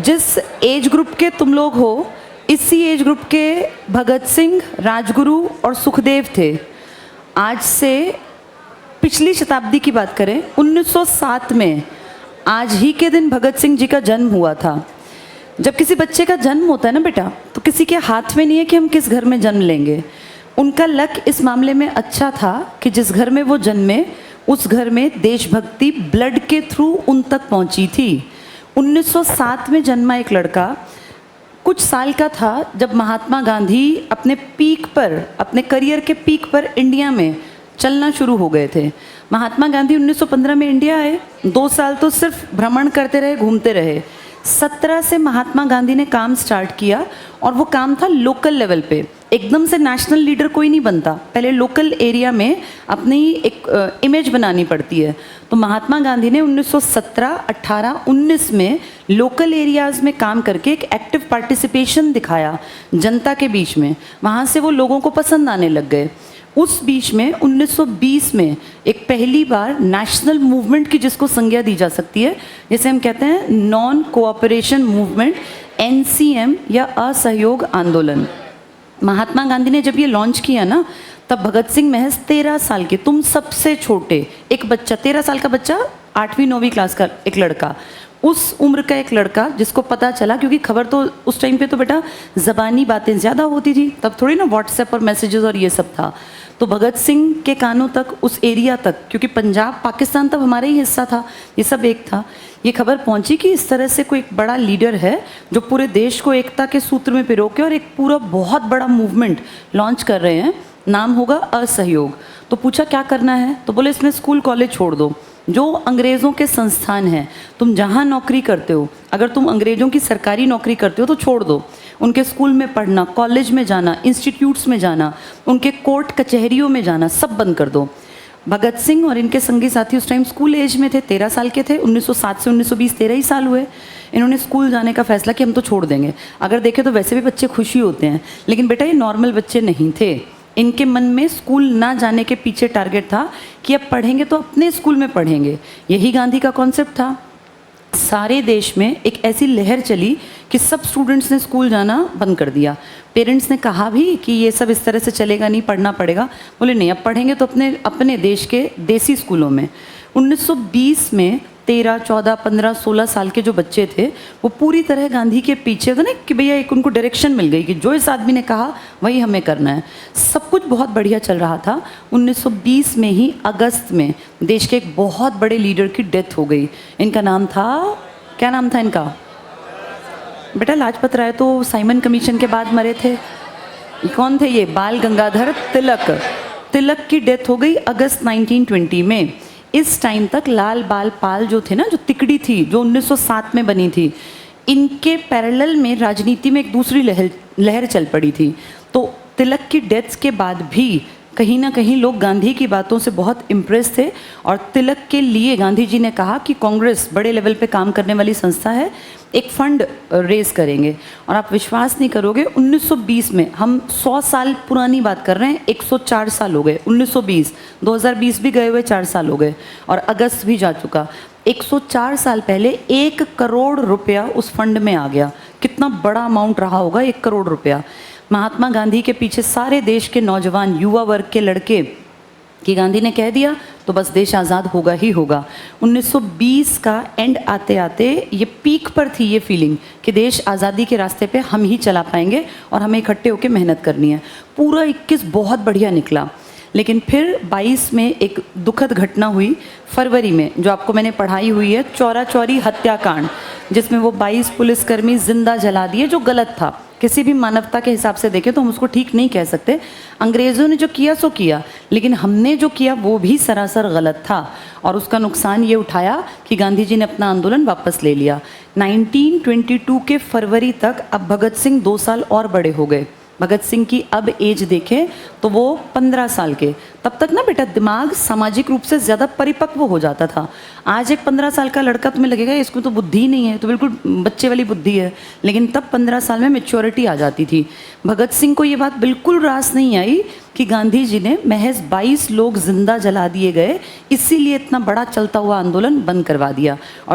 जिस age group के तुम लोग हो, इसी एज ग्रुप के भगत सिंह, राजगुरु और सुखदेव थे। आज से पिछली शताब्दी की बात करें, 1907 में आज ही के दिन भगत सिंह जी का जन्म हुआ था। जब किसी बच्चे का जन्म होता है ना बेटा, तो किसी के हाथ में नहीं है कि हम किस घर में जन्म लेंगे। उनका लक इस मामले में अच्छा था कि जिस घर में वो जन्मे उस घर में देशभक्ति ब्लड के थ्रू उन तक पहुंची थी। 1907 में जन्मा एक लड़का कुछ साल का था जब महात्मा गांधी अपने पीक पर, अपने करियर के पीक पर इंडिया में चलना शुरू हो गए थे। महात्मा गांधी 1915 में इंडिया आए, 2 साल तो सिर्फ भ्रमण करते रहे, घूमते रहे। 17 से महात्मा गांधी ने काम स्टार्ट किया और वो काम था लोकल लेवल पे। एकदम से नेशनल लीडर कोई नहीं बनता, पहले लोकल एरिया में अपनी एक इमेज बनानी पड़ती है। तो महात्मा गांधी ने 1917, 18, 19 में लोकल एरियाज़ में काम करके एक एक्टिव पार्टिसिपेशन दिखाया जनता के बीच में। वहाँ से वो लोगों को पसंद आने लग गए। उस बीच में 1920 में एक पहली बार नेशनल मूवमेंट की जिसको संज्ञा दी जा सकती है, जैसे हम कहते हैं नॉन कोऑपरेशन मूवमेंट, NCM या असहयोग आंदोलन, महात्मा गांधी ने जब ये लॉन्च किया ना, तब भगत सिंह महज 13 साल के, तुम सबसे छोटे एक बच्चा, 13 साल का बच्चा, 8वीं 9वीं क्लास का एक लड़का, उस उम्र का एक लड़का जिसको पता चला, क्योंकि खबर तो उस टाइम पे तो बेटा ज़बानी बातें ज़्यादा होती थी, तब थोड़ी ना व्हाट्सएप और मैसेजेस और ये सब था। तो भगत सिंह के कानों तक, उस एरिया तक, क्योंकि पंजाब पाकिस्तान तब हमारा ही हिस्सा था, ये सब एक था, ये खबर पहुंची कि इस तरह से कोई एक बड़ा लीडर है जो पूरे देश को एकता के सूत्र में पिरो के और एक पूरा बहुत बड़ा मूवमेंट लॉन्च कर रहे हैं, नाम होगा असहयोग। तो पूछा क्या करना है, तो बोले इसमें स्कूल कॉलेज छोड़ दो, जो अंग्रेज़ों के संस्थान हैं, तुम जहाँ नौकरी करते हो, अगर तुम अंग्रेज़ों की सरकारी नौकरी करते हो तो छोड़ दो, उनके स्कूल में पढ़ना, कॉलेज में जाना, इंस्टीट्यूट्स में जाना, उनके कोर्ट कचहरियों में जाना, सब बंद कर दो। भगत सिंह और इनके संगी साथी उस टाइम स्कूल एज में थे, 13 साल के थे। 1907 से 1920 13 ही साल हुए। इन्होंने स्कूल जाने का फैसला कि हम तो छोड़ देंगे। अगर देखें तो वैसे भी बच्चे खुशी होते हैं, लेकिन बेटा ये नॉर्मल बच्चे नहीं थे। इनके मन में स्कूल ना जाने के पीछे टारगेट था कि अब पढ़ेंगे तो अपने स्कूल में पढ़ेंगे। यही गांधी का कॉन्सेप्ट था। सारे देश में एक ऐसी लहर चली कि सब स्टूडेंट्स ने स्कूल जाना बंद कर दिया। पेरेंट्स ने कहा भी कि ये सब इस तरह से चलेगा नहीं, पढ़ना पड़ेगा। बोले नहीं, अब पढ़ेंगे तो अपने देश के देसी स्कूलों में। 1920 में 13, 14, 15, 16 साल के जो बच्चे थे वो पूरी तरह गांधी के पीछे थे ना, कि भैया एक उनको डायरेक्शन मिल गई कि जो इस आदमी ने कहा वही हमें करना है। सब कुछ बहुत बढ़िया चल रहा था। 1920 में ही अगस्त में देश के एक बहुत बड़े लीडर की डेथ हो गई। इनका नाम था, क्या नाम था इनका बेटा? लाजपत राय तो साइमन कमीशन के बाद मरे थे। कौन थे ये? बाल गंगाधर तिलक। तिलक की डेथ हो गई अगस्त 1920 में। इस टाइम तक लाल बाल पाल जो थे ना, जो तिकड़ी थी जो 1907 में बनी थी, इनके पैरेलल में राजनीति में एक दूसरी लहर चल पड़ी थी। तो तिलक की डेथ के बाद भी कहीं ना कहीं लोग गांधी की बातों से बहुत इम्प्रेस थे और तिलक के लिए गांधी जी ने कहा कि कांग्रेस बड़े लेवल पे काम करने वाली संस्था है, एक फंड रेज करेंगे। और आप विश्वास नहीं करोगे, 1920 में, हम 100 साल पुरानी बात कर रहे हैं, 104 साल हो गए। 1920, 2020 भी गए हुए 4 साल हो गए और अगस्त भी जा चुका। 104 साल पहले 1 करोड़ रुपया उस फंड में आ गया। कितना बड़ा अमाउंट रहा होगा 1 करोड़ रुपया। महात्मा गांधी के पीछे सारे देश के नौजवान, युवा वर्ग के लड़के, कि गांधी ने कह दिया तो बस देश आज़ाद होगा ही होगा। 1920 का एंड आते आते ये पीक पर थी ये फीलिंग कि देश आज़ादी के रास्ते पे हम ही चला पाएंगे और हमें इकट्ठे होकर मेहनत करनी है। पूरा 21 बहुत बढ़िया निकला, लेकिन फिर 22 में एक दुखद घटना हुई फरवरी में, जो आपको मैंने पढ़ाई हुई है, चौरा चौरी हत्याकांड, जिसमें वो 22 पुलिसकर्मी जिंदा जला दिए, जो गलत था। किसी भी मानवता के हिसाब से देखें तो हम उसको ठीक नहीं कह सकते। अंग्रेज़ों ने जो किया सो किया, लेकिन हमने जो किया वो भी सरासर गलत था और उसका नुकसान ये उठाया कि गांधी जी ने अपना आंदोलन वापस ले लिया। 1922 के फरवरी तक अब भगत सिंह 2 साल और बड़े हो गए। भगत सिंह की अब एज देखें तो वो 15 साल के। तब तक ना बेटा दिमाग सामाजिक रूप से ज़्यादा परिपक्व हो जाता था। आज एक 15 साल का लड़का तुम्हें लगेगा इसको तो बुद्धि नहीं है, तो बिल्कुल बच्चे वाली बुद्धि है, लेकिन तब 15 साल में मैच्योरिटी आ जाती थी। भगत सिंह को ये बात बिल्कुल रास नहीं आई कि गांधी जी ने महज 22 लोग जिंदा जला दिए गए, इसीलिए इतना बड़ा चलता हुआ आंदोलन बंद करवा दिया। और